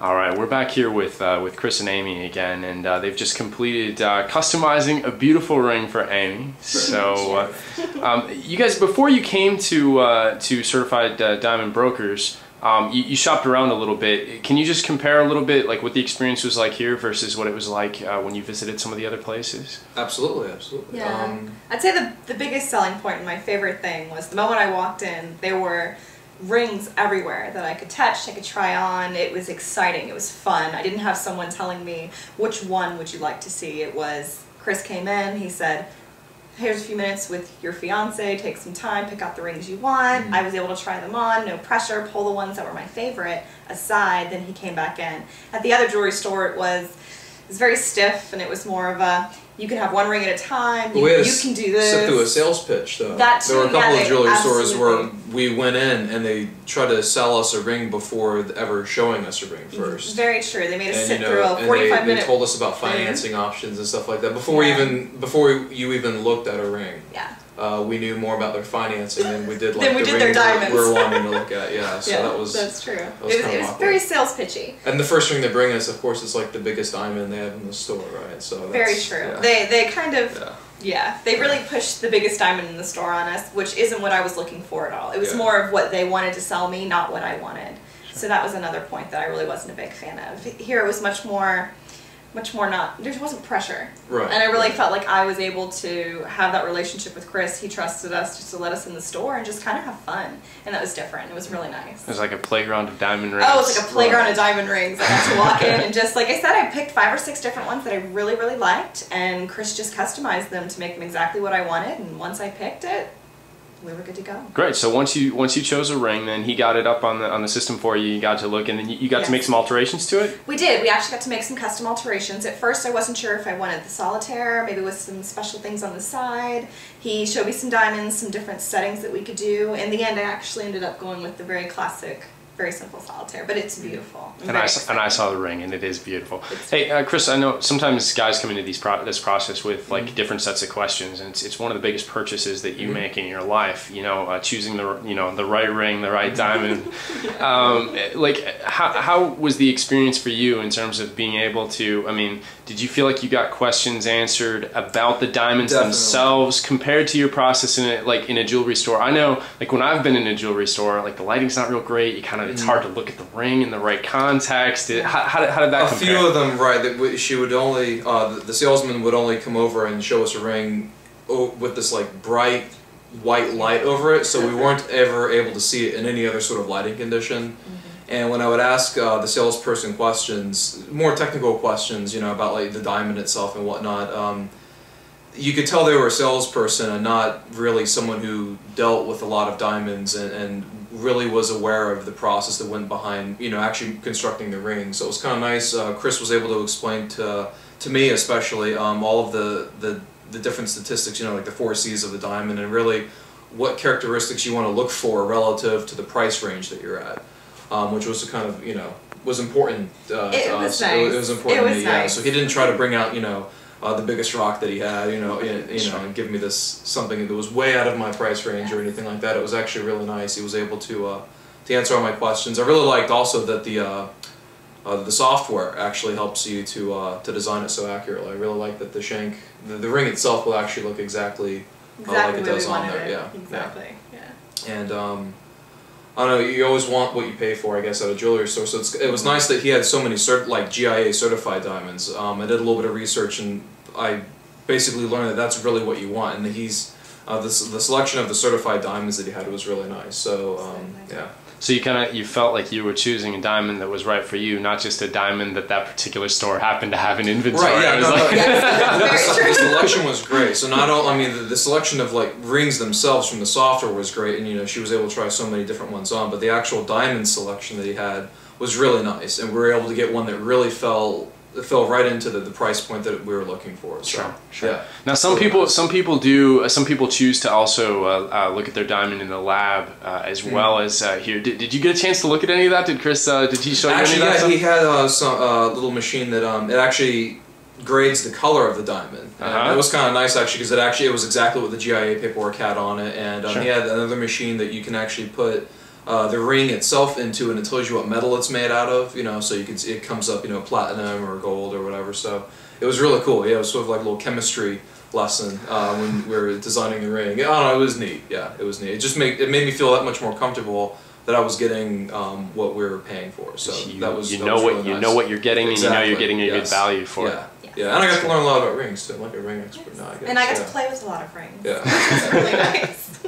All right, we're back here with Chris and Amy again, and they've just completed customizing a beautiful ring for Amy. So, you guys, before you came to Certified Diamond Brokers, you shopped around a little bit. Can you just compare a little bit, like what the experience was like here versus what it was like when you visited some of the other places? Absolutely, absolutely. Yeah, I'd say the biggest selling point and my favorite thing was the moment I walked in, there were rings everywhere that I could touch, I could try on. It was exciting, it was fun. I didn't have someone telling me, which one would you like to see? It was, Chris came in, he said, here's a few minutes with your fiance, take some time, pick out the rings you want. I was able to try them on, no pressure, pull the ones that were my favorite aside, then he came back in. At the other jewelry store it was very stiff and it was more of a, you can have one ring at a time, you can do this. Sit through a sales pitch though. That too, there were a couple of jewelry stores absolutely. where we went in and they tried to sell us a ring before ever showing us a ring first. Very true. They made us And, sit through a 45-minute. They told us about financing options and stuff like that before you even looked at a ring. Yeah. We knew more about their financing than we did Than we did their diamonds. we were wanting to look at. Yeah, so that's true. That was It was very sales pitchy. And the first ring they bring us, of course, is like the biggest diamond they have in the store, right? So that's, very true. Yeah. They kind of they really pushed the biggest diamond in the store on us, which isn't what I was looking for at all. It was more of what they wanted to sell me, not what I wanted. So that was another point that I really wasn't a big fan of. Here it was much more not, there wasn't pressure. Right. And I really felt like I was able to have that relationship with Chris. He trusted us just to let us in the store and just kind of have fun. And that was different. It was really nice. It was like a playground of diamond rings. Oh, it was like a playground of diamond rings. I got to walk in and just, like I said, I picked 5 or 6 different ones that I really, really liked. And Chris just customized them to make them exactly what I wanted. And once I picked it, we were good to go. Great. So once you chose a ring, then he got it up on the system for you. You got to look, and then you got to make some alterations to it. We did. We actually got to make some custom alterations. At first, I wasn't sure if I wanted the solitaire, maybe with some special things on the side. He showed me some diamonds, some different settings that we could do. In the end, I actually ended up going with the very classic, very simple solitaire, but it's beautiful. And I saw the ring, and it is beautiful. Hey, Chris, I know sometimes guys come into this process with like different sets of questions, and it's one of the biggest purchases that you make in your life. You know, choosing the right ring, the right diamond. Like, how was the experience for you in terms of being able to? I mean, did you feel like you got questions answered about the diamonds themselves compared to your process in a jewelry store? I know, like when I've been in a jewelry store, like the lighting's not real great. You kind of it's hard to look at the ring in the right context. How did that compare? A few of them, right? That she would only the salesman would only come over and show us a ring with this like bright white light over it, so we weren't ever able to see it in any other sort of lighting condition. And when I would ask the salesperson questions, more technical questions, you know, about like the diamond itself and whatnot, you could tell they were a salesperson and not really someone who dealt with a lot of diamonds and really was aware of the process that went behind, you know, actually constructing the ring. So it was kind of nice. Chris was able to explain to me especially all of the different statistics, you know, like the 4 C's of the diamond and really what characteristics you want to look for relative to the price range that you're at. Which was kind of, you know, was important to us. Nice. It was important to me, nice. So he didn't try to bring out, you know, the biggest rock that he had, you know, and give me this something that was way out of my price range or anything like that. It was actually really nice. He was able to answer all my questions. I really liked also that the software actually helps you to design it so accurately. I really like that the shank, the ring itself will actually look exactly like it does on there. Yeah, exactly. Yeah. And I don't know, you always want what you pay for, I guess, at a jewelry store. So it was nice that he had so many GIA certified diamonds. I did a little bit of research and I basically learned that that's really what you want. And that he's the selection of the certified diamonds that he had was really nice. So yeah. So you felt like you were choosing a diamond that was right for you, not just a diamond that particular store happened to have in inventory. Right, yeah, the selection was great. So not all, I mean, the selection of like rings themselves from the software was great, and you know, she was able to try so many different ones on, but the actual diamond selection that he had was really nice, and we were able to get one that really fell right into the price point that we were looking for. So, sure. Yeah. Now some people choose to also look at their diamond in the lab as well as here. Did you get a chance to look at any of that? Did Chris? Did he show you any of that stuff? He had some little machine that it actually grades the color of the diamond. And it was kind of nice actually because it was exactly what the GIA paperwork had on it, and he had another machine that you can actually put the ring itself into, and it tells you what metal it's made out of. You know, so you can see it comes up, you know, platinum or gold or whatever. So it was really cool. Yeah, it was sort of like a little chemistry lesson when we were designing the ring. I don't know, it was neat. Yeah, it was neat. It just made me feel that much more comfortable that I was getting what we were paying for. So that was you that know was what really you nice. know what you're getting, and you know you're getting a good Yes. value for it. Yeah, and I got to learn a lot about rings too. I'm like a ring expert now, I guess. And I got to play with a lot of rings. Yeah. Which was really nice.